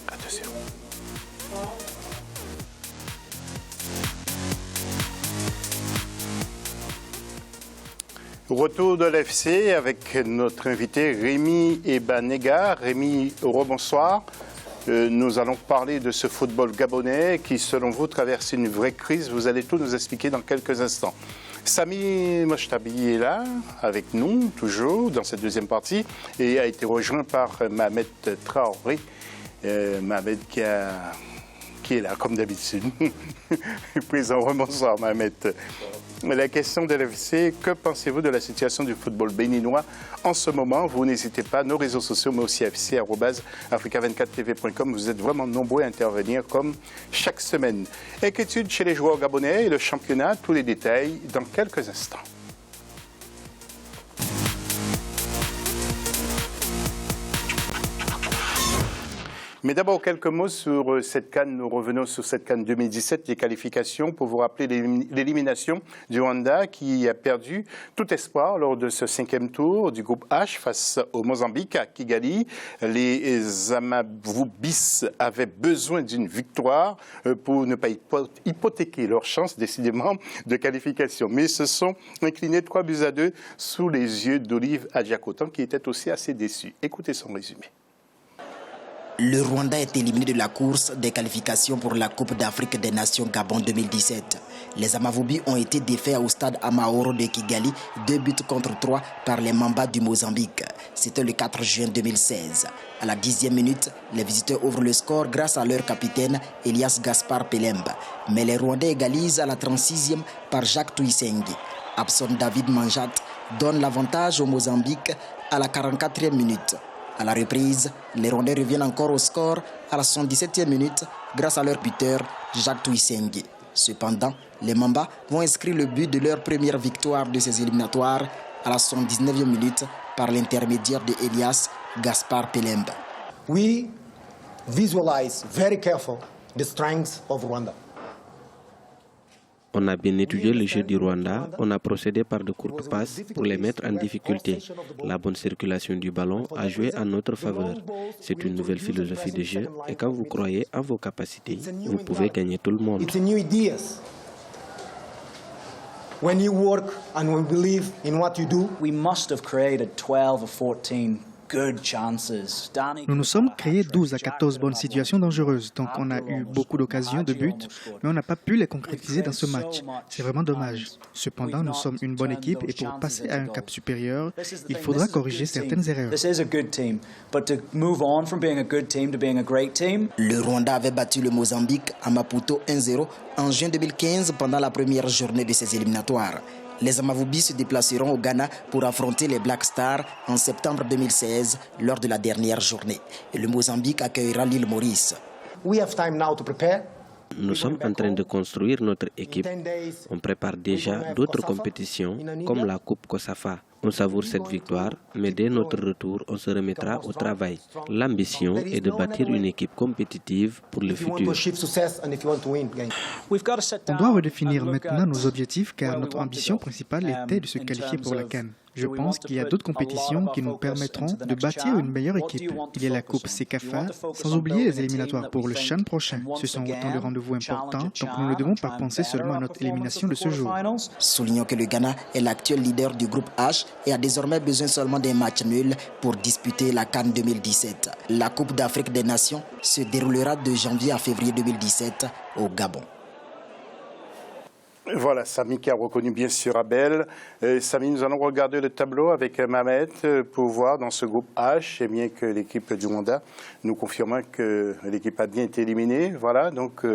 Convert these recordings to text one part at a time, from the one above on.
Attention. Retour de l'FC avec notre invité Rémi Ebanega. Rémi, rebonsoir. Nous allons parler de ce football gabonais qui, selon vous, traverse une vraie crise. Vous allez tout nous expliquer dans quelques instants. Sami Mochtabi est là, avec nous, toujours, dans cette deuxième partie, et a été rejoint par Mohamed Traoré. Mohamed qui est là, comme d'habitude. Présent, bonsoir Mohamed. La question de l'FC, que pensez-vous de la situation du football béninois en ce moment? Vous n'hésitez pas, nos réseaux sociaux, mais aussi fc@africa24tv.com. Vous êtes vraiment nombreux à intervenir comme chaque semaine. Inquiétude chez les joueurs gabonais et le championnat, tous les détails dans quelques instants. Mais d'abord, quelques mots sur cette CAN. Nous revenons sur cette CAN 2017, les qualifications, pour vous rappeler l'élimination du Rwanda qui a perdu tout espoir lors de ce 5e tour du groupe H face au Mozambique à Kigali. Les Amavubi avaient besoin d'une victoire pour ne pas hypothéquer leur chance, décidément, de qualification. Mais ils se sont inclinés 3-2 sous les yeux d'Olive Adjakotan, qui était aussi assez déçu. Écoutez son résumé. Le Rwanda est éliminé de la course des qualifications pour la Coupe d'Afrique des Nations Gabon 2017. Les Amavubi ont été défaits au stade Amahoro de Kigali, 2-3 par les Mamba du Mozambique. C'était le 4 juin 2016. À la 10e minute, les visiteurs ouvrent le score grâce à leur capitaine Elias Gaspard Pelemba. Mais les Rwandais égalisent à la 36e par Jacques Tuisengi. Abson David Manjat donne l'avantage au Mozambique à la 44e minute. À la reprise, les Rwandais reviennent encore au score à la 77e minute grâce à leur buteur Jacques Tuisengi. Cependant, les Mamba vont inscrire le but de leur première victoire de ces éliminatoires à la 79e minute par l'intermédiaire de Elias Gaspard Pelemba. We visualize very careful the strengths of Rwanda. On a bien étudié le jeu du Rwanda, on a procédé par de courtes passes pour les mettre en difficulté. La bonne circulation du ballon a joué en notre faveur. C'est une nouvelle philosophie de jeu et quand vous croyez en vos capacités, vous pouvez gagner tout le monde. It's a new ideas. When you work and when you believe in what you do, we must have created 12 or 14 good chances. Nous nous sommes créés 12 à 14 bonnes situations dangereuses, donc on a eu beaucoup d'occasions de but, mais on n'a pas pu les concrétiser dans ce match. C'est vraiment dommage. Cependant, nous sommes une bonne équipe et pour passer à un cap supérieur, il faudra corriger certaines erreurs. Le Rwanda avait battu le Mozambique à Maputo 1-0 en juin 2015 pendant la première journée de ces éliminatoires. Les Amavubi se déplaceront au Ghana pour affronter les Black Stars en septembre 2016 lors de la dernière journée. Et le Mozambique accueillera l'île Maurice. we have time now to prepare. Nous sommes en train de construire notre équipe. On prépare déjà d'autres compétitions comme la Coupe Kosafa. On savoure cette victoire, mais dès notre retour, on se remettra au travail. L'ambition est de bâtir une équipe compétitive pour le futur. On doit redéfinir maintenant nos objectifs car notre ambition principale était de se qualifier pour la CAN. Je pense qu'il y a d'autres compétitions qui nous permettront de bâtir une meilleure équipe. Il y a la Coupe Sekafa, sans oublier les éliminatoires pour le CHAN prochain. Ce sont autant de rendez-vous importants, donc nous ne devons pas penser seulement à notre élimination de ce jour. Soulignons que le Ghana est l'actuel leader du groupe H et a désormais besoin seulement d'un match nul pour disputer la CAN 2017. La Coupe d'Afrique des Nations se déroulera de janvier à février 2017 au Gabon. Voilà, Sami qui a reconnu bien sûr Abel. Sami, nous allons regarder le tableau avec Mohamed pour voir dans ce groupe H, et bien que l'équipe du Rwanda nous confirme que l'équipe a bien été éliminée. Voilà, donc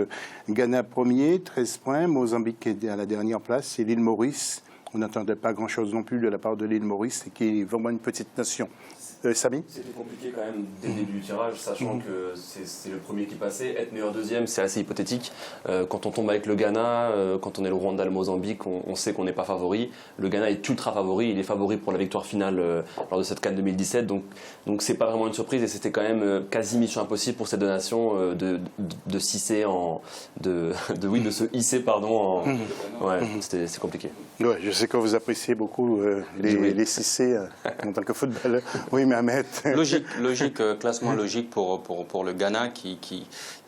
Ghana premier, 13 points, Mozambique est à la dernière place, et l'île Maurice. On n'attendait pas grand-chose non plus de la part de l'île Maurice, qui est vraiment une petite nation. Sami ? C'était compliqué quand même dès le début du tirage, sachant que c'est le premier qui passait. Être meilleur deuxième, c'est assez hypothétique. Quand on tombe avec le Ghana, quand on est le Rwanda, le Mozambique, on sait qu'on n'est pas favori. Le Ghana est ultra favori, il est favori pour la victoire finale lors de cette CAN 2017. Donc c'est pas vraiment une surprise et c'était quand même quasi mission impossible pour ces deux nations de se hisser pardon. C'est compliqué. Ouais, je sais que vous appréciez beaucoup les cissés en tant que footballeur. Oui, Ahmed. Logique, classement logique pour le Ghana qui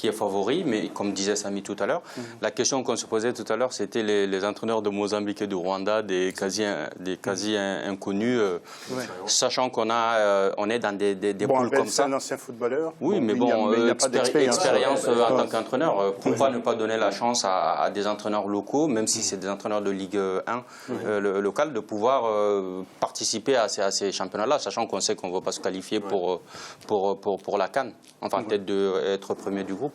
est favori, mais comme disait Samy tout à l'heure, la question qu'on se posait tout à l'heure, c'était les entraîneurs de Mozambique et de Rwanda, des quasi inconnus, sachant qu'on est dans des poules comme ça. C'est un ancien footballeur. Oui, mais bon, il n'y a pas d'expérience en tant qu'entraîneur. Pourquoi ne pas donner la chance à des entraîneurs locaux, même si c'est des entraîneurs de Ligue 1 local, de pouvoir participer à ces championnats-là, sachant qu'on sait qu'on ne va pas se qualifier pour la CAN, enfin peut-être d'être premier du groupe.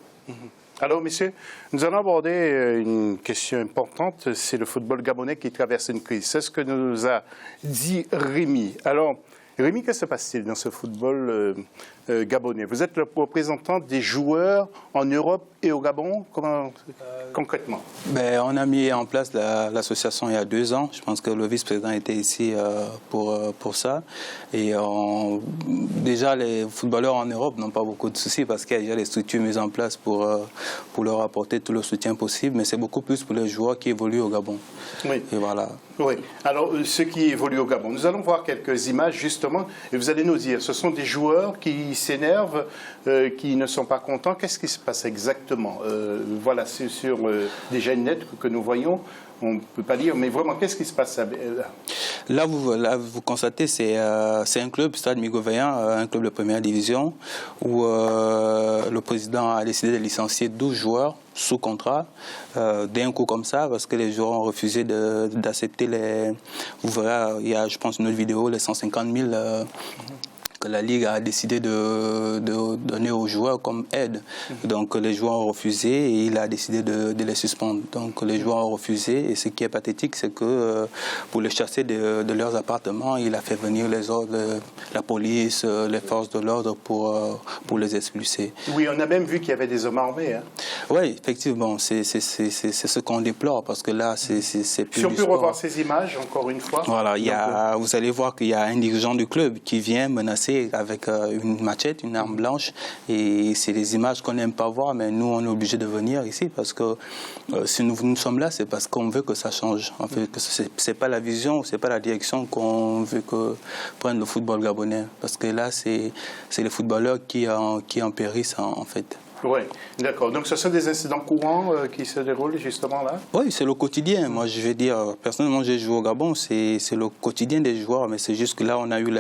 Alors, messieurs, nous allons aborder une question importante, c'est le football gabonais qui traverse une crise. C'est ce que nous a dit Rémi. Alors, Rémi, que se passe-t-il dans ce football gabonais? Vous êtes le représentant des joueurs en Europe et au Gabon. Comment, concrètement? On a mis en place l'association il y a 2 ans. Je pense que le vice-président était ici pour ça. Et déjà, les footballeurs en Europe n'ont pas beaucoup de soucis parce qu'il y a déjà des structures mises en place pour leur apporter tout le soutien possible. Mais c'est beaucoup plus pour les joueurs qui évoluent au Gabon. Oui. Et voilà. Oui. Alors, ceux qui évoluent au Gabon, nous allons voir quelques images justement et vous allez nous dire, ce sont des joueurs qui s'énervent, qui ne sont pas contents. Qu'est-ce qui se passe exactement? Voilà, c'est sur déjà une lettre que nous voyons. On ne peut pas lire, mais vraiment, qu'est-ce qui se passe là? Vous constatez, c'est un club, Stade Migovéen, un club de première division, où le président a décidé de licencier 12 joueurs sous contrat, d'un coup comme ça, parce que les joueurs ont refusé d'accepter les... Vous verrez, il y a, je pense, une autre vidéo, les 150 000... que la Ligue a décidé de donner aux joueurs comme aide. Donc les joueurs ont refusé et il a décidé de les suspendre. Donc les joueurs ont refusé et ce qui est pathétique, c'est que pour les chasser de leurs appartements, il a fait venir les ordres, la police, les forces de l'ordre pour les expulser. Oui, on a même vu qu'il y avait des hommes armés. Hein. Oui, effectivement, c'est ce qu'on déplore parce que là, c'est plus si on peut revoir ces images, encore une fois. Voilà, vous allez voir qu'il y a un dirigeant du club qui vient menacer avec une machette, une arme blanche, et c'est des images qu'on n'aime pas voir, mais nous on est obligé de venir ici parce que si nous sommes là, c'est parce qu'on veut que ça change. En fait, que c'est pas la vision, c'est pas la direction qu'on veut que prenne le football gabonais, parce que là c'est les footballeurs qui en périssent en fait. Oui, d'accord. Donc ce sont des incidents courants qui se déroulent justement là? Oui, c'est le quotidien. Moi, je vais dire, personnellement, j'ai joué au Gabon, c'est le quotidien des joueurs, mais c'est juste que là, on a eu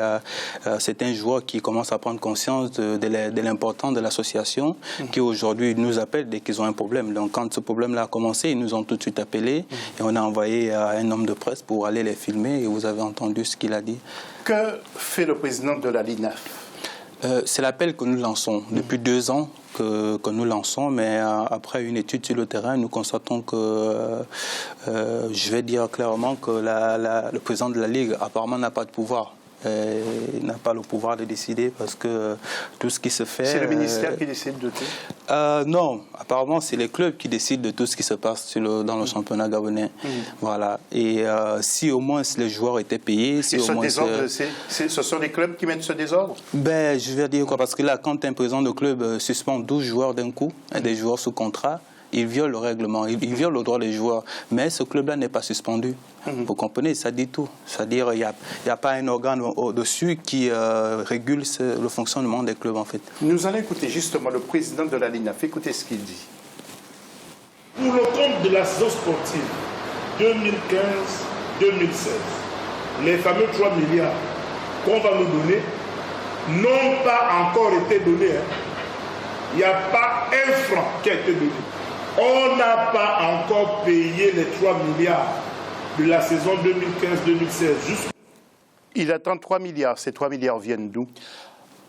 certains joueurs qui commencent à prendre conscience de l'importance de l'association, qui aujourd'hui nous appellent dès qu'ils ont un problème. Donc quand ce problème-là a commencé, ils nous ont tout de suite appelés et on a envoyé un homme de presse pour aller les filmer et vous avez entendu ce qu'il a dit. Que fait le président de la LINAF? C'est l'appel que nous lançons depuis 2 ans. Que nous lançons, mais après une étude sur le terrain, nous constatons que, je vais dire clairement que le président de la Ligue apparemment n'a pas de pouvoir. Il n'a pas le pouvoir de décider parce que tout ce qui se fait... C'est le ministère qui décide de tout? Non, apparemment c'est les clubs qui décident de tout ce qui se passe dans le championnat gabonais. Voilà. Et si au moins les joueurs étaient payés... Si ce sont les clubs qui mettent ce désordre? Je vais dire quoi, parce que là, quand un président de club suspend 12 joueurs d'un coup, des joueurs sous contrat, il viole le règlement, il viole le droit des joueurs. Mais ce club-là n'est pas suspendu. Vous comprenez, ça dit tout. C'est-à-dire qu'il n'y a pas un organe au-dessus qui régule le fonctionnement des clubs, en fait. Nous allons écouter justement le président de la LINAF. Écoutez ce qu'il dit. Pour le compte de la saison sportive 2015-2016, les fameux 3 milliards qu'on va nous donner n'ont pas encore été donnés. Il n'y a pas un franc qui a été donné. On n'a pas encore payé les 3 milliards de la saison 2015-2016. Il attend 3 milliards. Ces 3 milliards viennent d'où?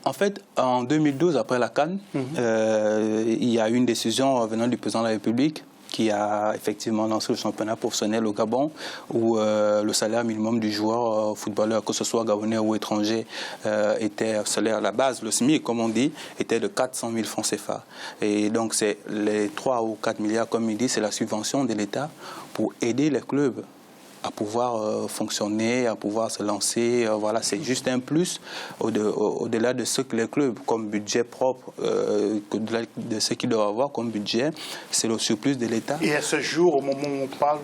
En fait, en 2012, après la CAN, il y a eu une décision venant du président de la République qui a effectivement lancé le championnat professionnel au Gabon, où le salaire minimum du joueur footballeur, que ce soit gabonais ou étranger, était salaire à la base, le SMIC, comme on dit, était de 400 000 francs CFA. Et donc, c'est les 3 ou 4 milliards, comme il dit, c'est la subvention de l'État pour aider les clubs à pouvoir fonctionner, à pouvoir se lancer. Voilà, c'est juste un plus au-delà de ce que les clubs, comme budget propre, de ce qu'ils doivent avoir comme budget, c'est le surplus de l'État. Et à ce jour, au moment où on parle,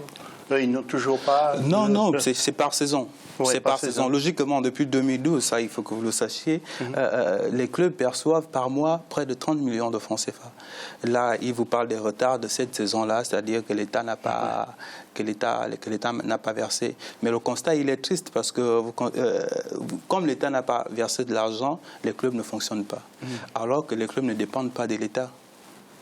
Ils n'ont toujours pas... Non, non, c'est par saison. Ouais, c'est par saison. Logiquement, depuis 2012, ça, il faut que vous le sachiez, les clubs perçoivent par mois près de 30 millions de francs CFA. Là, ils vous parlent des retards de cette saison-là, c'est-à-dire que l'État n'a pas... que l'État n'a pas versé. Mais le constat, il est triste parce que comme l'État n'a pas versé de l'argent, les clubs ne fonctionnent pas. Alors que les clubs ne dépendent pas de l'État.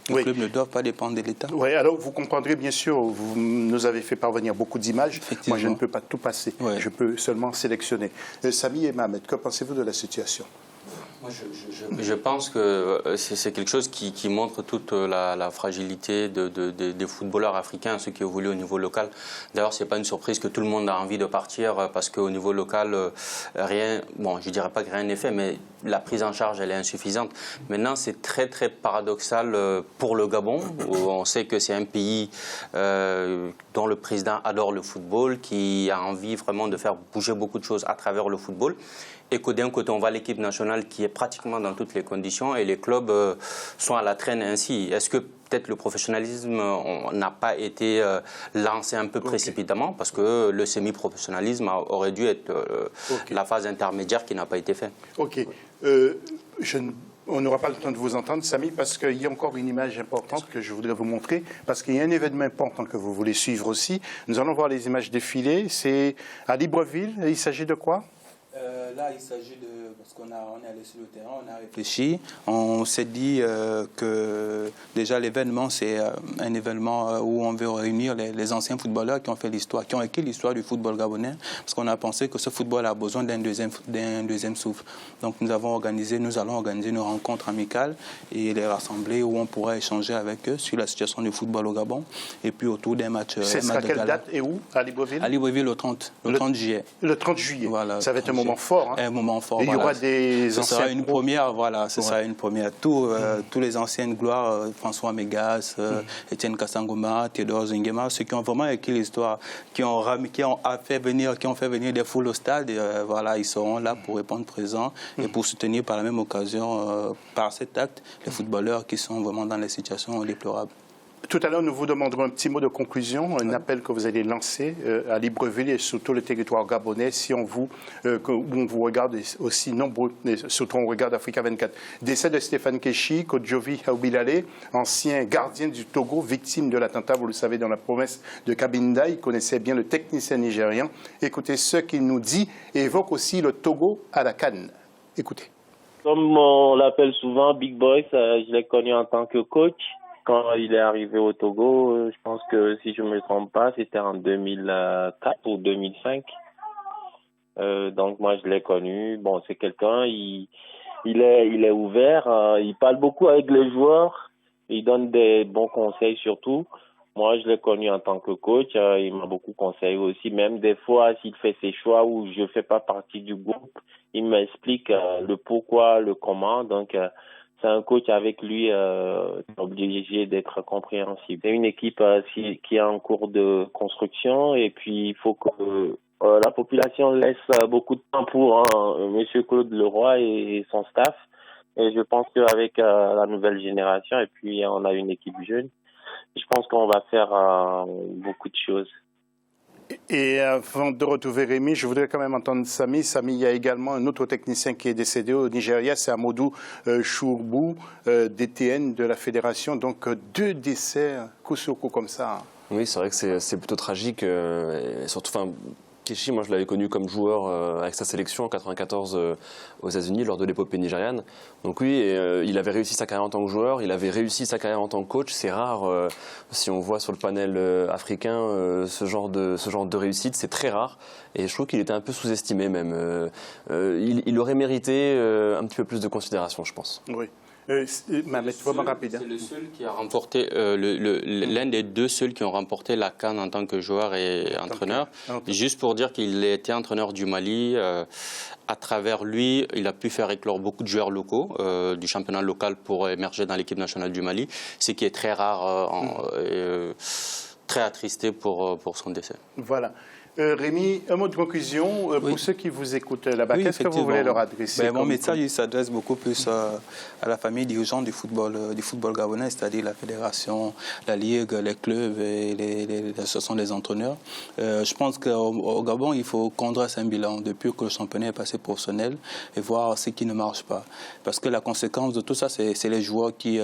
Les clubs ne doivent pas dépendre de l'État. Oui, alors vous comprendrez bien sûr, vous nous avez fait parvenir beaucoup d'images. Moi, je ne peux pas tout passer. Je peux seulement sélectionner. Samy et Mohamed, que pensez-vous de la situation ? Moi, je pense que c'est quelque chose qui montre toute la fragilité des footballeurs africains, ceux qui évoluent au niveau local. D'ailleurs, ce n'est pas une surprise que tout le monde a envie de partir parce qu'au niveau local, rien, bon, je ne dirais pas que rien n'est fait, mais la prise en charge, elle est insuffisante. Maintenant, c'est très, très paradoxal pour le Gabon, où on sait que c'est un pays dont le président adore le football, qui a envie vraiment de faire bouger beaucoup de choses à travers le football. Et que d'un côté, on voit l'équipe nationale qui est pratiquement dans toutes les conditions et les clubs sont à la traîne ainsi. Est-ce que peut-être le professionnalisme n'a pas été lancé un peu précipitamment parce que le semi-professionnalisme aurait dû être la phase intermédiaire qui n'a pas été faite. Ok. On n'aura pas le temps de vous entendre, Samy, parce qu'il y a encore une image importante que je voudrais vous montrer, parce qu'il y a un événement important que vous voulez suivre aussi. Nous allons voir les images défiler. C'est à Libreville. Il s'agit de quoi ? Là, il s'agit de... Parce qu'on est allé sur le terrain, on a réfléchi. On s'est dit que déjà l'événement, c'est un événement où on veut réunir les anciens footballeurs qui ont fait l'histoire, qui ont écrit l'histoire du football gabonais, parce qu'on a pensé que ce football a besoin d'un deuxième souffle. Donc nous allons organiser une rencontre amicale et les rassembler où on pourra échanger avec eux sur la situation du football au Gabon et puis autour d'un match. C'est à quelle date et où? À Libreville? À Libreville le 30 juillet. Le 30 juillet. Voilà, ça va être un moment fort. Hein. Un moment fort. Et il y aura des ce sera une première, voilà, ce sera une première. Tous les anciennes gloires, François Mégas, Étienne Kassangoma, Théodore Zingema, ceux qui ont vraiment écrit l'histoire, qui ont fait venir des foules au stade, voilà, ils seront là pour répondre présent et pour soutenir par la même occasion, par cet acte, les footballeurs qui sont vraiment dans les situations déplorables. Tout à l'heure, nous vous demanderons un petit mot de conclusion, un appel que vous allez lancer à Libreville et sur tout le territoire gabonais, si on vous regarde aussi nombreux, surtout on regarde Africa 24. Décès de Stéphane Keshi, Kodjovi Haoubilale, ancien gardien du Togo, victime de l'attentat, vous le savez, dans la province de Cabinda. Il connaissait bien le technicien nigérian. Écoutez ce qu'il nous dit et évoque aussi le Togo à la CAN. Écoutez. Comme on l'appelle souvent Big Boy, je l'ai connu en tant que coach. Quand il est arrivé au Togo, je pense que si je ne me trompe pas, c'était en 2004 ou 2005. Donc moi je l'ai connu. Bon, c'est quelqu'un, il est ouvert, il parle beaucoup avec les joueurs, il donne des bons conseils surtout. Moi je l'ai connu en tant que coach, il m'a beaucoup conseillé aussi. Même des fois s'il fait ses choix où je ne fais pas partie du groupe, il m'explique le pourquoi, le comment. Donc c'est un coach avec lui obligé d'être compréhensible. C'est une équipe qui est en cours de construction et puis il faut que la population laisse beaucoup de temps pour M. Claude Leroy et son staff. Et je pense qu'avec la nouvelle génération, et puis on a une équipe jeune, je pense qu'on va faire beaucoup de choses. Et avant de retrouver Rémi, je voudrais quand même entendre Samy. Samy, il y a également un autre technicien qui est décédé au Nigeria, c'est Amadou Chourбу, DTN de la Fédération. Donc 2 décès, coup sur coup comme ça. Oui, c'est vrai que c'est plutôt tragique. Et surtout, Keshi, moi je l'avais connu comme joueur avec sa sélection en 1994 aux États-Unis lors de l'épopée nigériane. Donc oui, il avait réussi sa carrière en tant que joueur, il avait réussi sa carrière en tant que coach. C'est rare, si on voit sur le panel africain ce genre de réussite, c'est très rare. Et je trouve qu'il était un peu sous-estimé même. Il aurait mérité un petit peu plus de considération, je pense. Oui. C'est le seul qui a remporté, l'un des 2 seuls qui ont remporté la CAN en tant que joueur et entraîneur. Juste pour dire qu'il était entraîneur du Mali. À travers lui, il a pu faire éclore beaucoup de joueurs locaux du championnat local pour émerger dans l'équipe nationale du Mali, ce qui est très rare, très attristé pour son décès. Voilà. Rémi, un mot de conclusion pour ceux qui vous écoutent là-bas. Qu'est-ce que vous voulez leur adresser? Mon message il s'adresse beaucoup plus à la famille dirigeante du football gabonais, c'est-à-dire la fédération, la ligue, les clubs et les associations des entraîneurs. Je pense qu'au Gabon, il faut qu'on dresse un bilan depuis que le championnat est passé professionnel et voir ce qui ne marche pas. Parce que la conséquence de tout ça, c'est les joueurs qui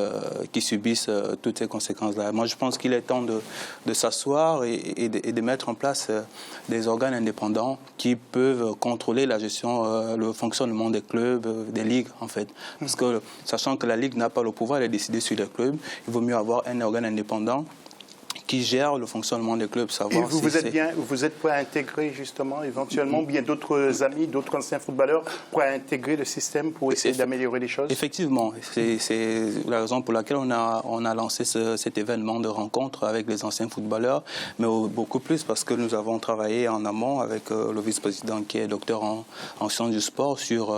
subissent toutes ces conséquences-là. Moi, je pense qu'il est temps de s'asseoir et de mettre en place des organes indépendants qui peuvent contrôler la gestion, le fonctionnement des clubs, des ligues en fait. Parce que sachant que la ligue n'a pas le pouvoir de décider sur les clubs, il vaut mieux avoir un organe indépendant qui gère le fonctionnement des clubs. Savoir et vous êtes prêt à intégrer justement éventuellement bien d'autres amis, d'autres anciens footballeurs prêts à intégrer le système pour essayer d'améliorer les choses? Effectivement, c'est la raison pour laquelle on a lancé cet événement de rencontre avec les anciens footballeurs, mais beaucoup plus parce que nous avons travaillé en amont avec le vice-président qui est docteur en sciences du sport sur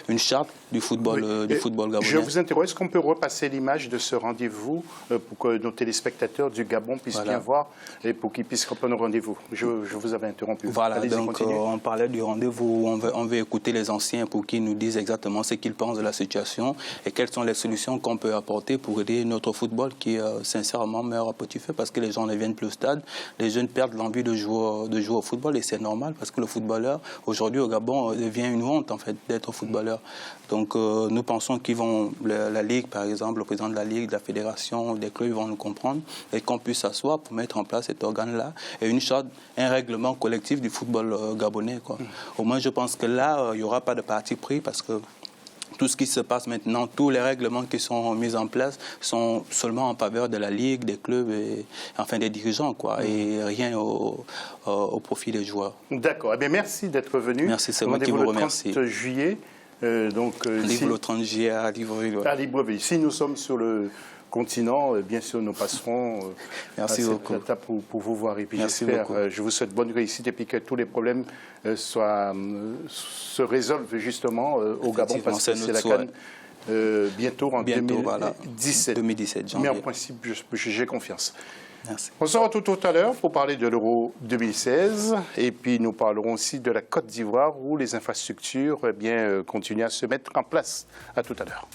une charte du football, gabonais. Je vous interroge, est-ce qu'on peut repasser l'image de ce rendez-vous pour que nos téléspectateurs du Gabon puissent bien voir et pour qu'ils puissent reprendre au rendez-vous? Je vous avais interrompu. Voilà, donc on parlait du rendez-vous, on veut écouter les anciens pour qu'ils nous disent exactement ce qu'ils pensent de la situation et quelles sont les solutions qu'on peut apporter pour aider notre football qui sincèrement meurt à petit feu parce que les gens ne viennent plus au stade, les jeunes perdent l'envie de jouer au football et c'est normal parce que le footballeur aujourd'hui au Gabon devient une honte en fait d'être footballeur. Donc nous pensons qu'ils vont, la Ligue par exemple, le président de la Ligue, de la fédération, des clubs vont nous comprendre et qu'on puisse s'asseoir pour mettre en place cet organe-là et une charte, un règlement collectif du football gabonais, quoi. Au moins je pense que là, il n'y aura pas de parti pris parce que tout ce qui se passe maintenant, tous les règlements qui sont mis en place sont seulement en faveur de la Ligue, des clubs, et, enfin des dirigeants, quoi, et rien au profit des joueurs. D'accord. Eh bien, merci d'être venu. Merci, c'est moi qui vous remercie. Le 30 juillet. Le 30 juillet à Libreville. À Libreville. Si nous sommes sur le continent, bien sûr, nous passerons à cette étape pour vous voir. Et puis j'espère, je vous souhaite bonne réussite et puis que tous les problèmes se résolvent justement au Gabon parce que c'est la CAN bientôt en 2017. 2017, janvier. Mais en principe, j'ai confiance. Merci. On se retrouve tout à l'heure pour parler de l'Euro 2016 et puis nous parlerons aussi de la Côte d'Ivoire où les infrastructures continuent à se mettre en place. À tout à l'heure.